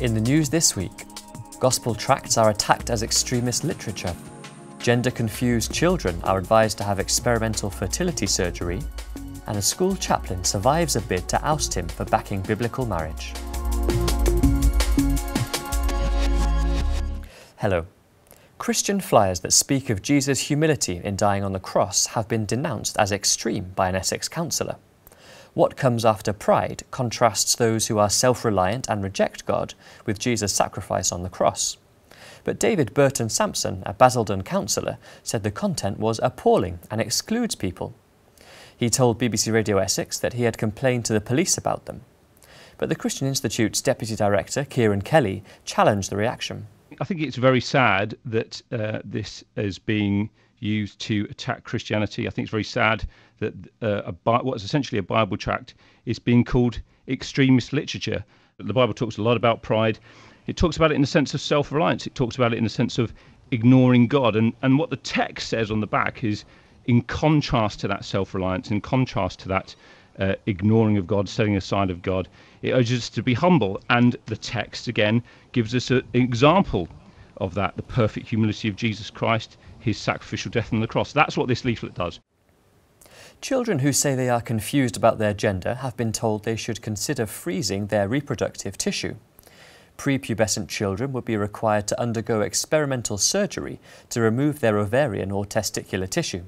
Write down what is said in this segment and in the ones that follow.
In the news this week, gospel tracts are attacked as extremist literature. Gender-confused children are advised to have experimental fertility surgery, and a school chaplain survives a bid to oust him for backing biblical marriage. Hello. Christian flyers that speak of Jesus' humility in dying on the cross have been denounced as extreme by an Essex councillor. What comes after pride contrasts those who are self-reliant and reject God with Jesus' sacrifice on the cross. But David Burton-Sampson, a Basildon councillor, said the content was appalling and excludes people. He told BBC Radio Essex that he had complained to the police about them. But the Christian Institute's Deputy Director, Kieran Kelly, challenged the reaction. I think it's very sad that this is being used to attack Christianity. I think it's very sad that what is essentially a Bible tract is being called extremist literature. The Bible talks a lot about pride. It talks about it in the sense of self-reliance. It talks about it in the sense of ignoring God. And what the text says on the back is, in contrast to that self-reliance, in contrast to that ignoring of God, setting aside of God, it urges us to be humble. And the text, again, gives us an example of that, the perfect humility of Jesus Christ, his sacrificial death on the cross. That's what this leaflet does. Children who say they are confused about their gender have been told they should consider freezing their reproductive tissue. Prepubescent children would be required to undergo experimental surgery to remove their ovarian or testicular tissue.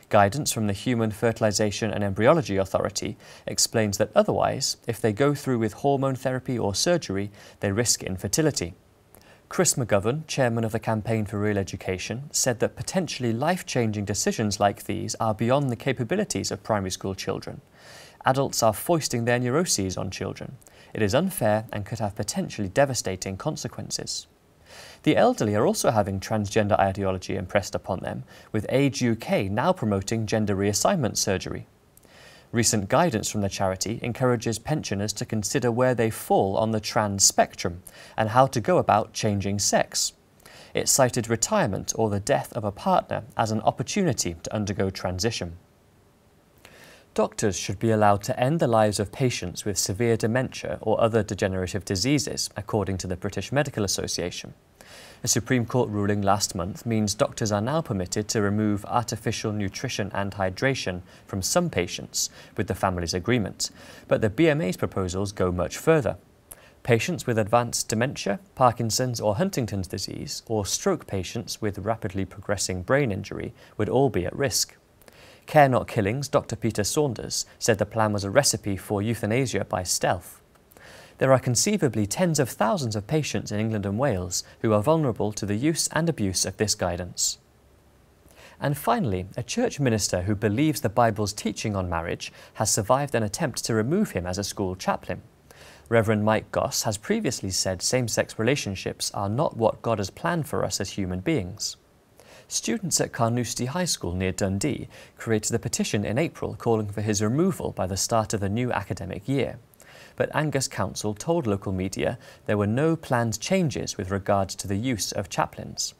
Guidance from the Human Fertilisation and Embryology Authority explains that otherwise, if they go through with hormone therapy or surgery, they risk infertility. Chris McGovern, chairman of the Campaign for Real Education, said that potentially life-changing decisions like these are beyond the capabilities of primary school children. Adults are foisting their neuroses on children. It is unfair and could have potentially devastating consequences. The elderly are also having transgender ideology impressed upon them, with Age UK now promoting gender reassignment surgery. Recent guidance from the charity encourages pensioners to consider where they fall on the trans spectrum and how to go about changing sex. It cited retirement or the death of a partner as an opportunity to undergo transition. Doctors should be allowed to end the lives of patients with severe dementia or other degenerative diseases, according to the British Medical Association. A Supreme Court ruling last month means doctors are now permitted to remove artificial nutrition and hydration from some patients with the family's agreement, but the BMA's proposals go much further. Patients with advanced dementia, Parkinson's or Huntington's disease, or stroke patients with rapidly progressing brain injury would all be at risk. Care Not Killing's Dr. Peter Saunders said the plan was a recipe for euthanasia by stealth. There are conceivably tens of thousands of patients in England and Wales who are vulnerable to the use and abuse of this guidance. And finally, a church minister who believes the Bible's teaching on marriage has survived an attempt to remove him as a school chaplain. Rev Mike Goss has previously said same-sex relationships are not what God has planned for us as human beings. Students at Carnoustie High School near Dundee created a petition in April calling for his removal by the start of the new academic year. But Angus Council told local media there were no planned changes with regards to the use of chaplains.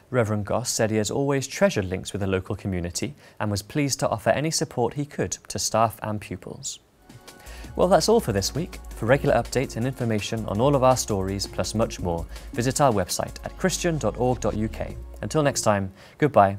Rev Goss said he has always treasured links with the local community and was pleased to offer any support he could to staff and pupils. Well, that's all for this week. For regular updates and information on all of our stories, plus much more, visit our website at christian.org.uk. Until next time, goodbye.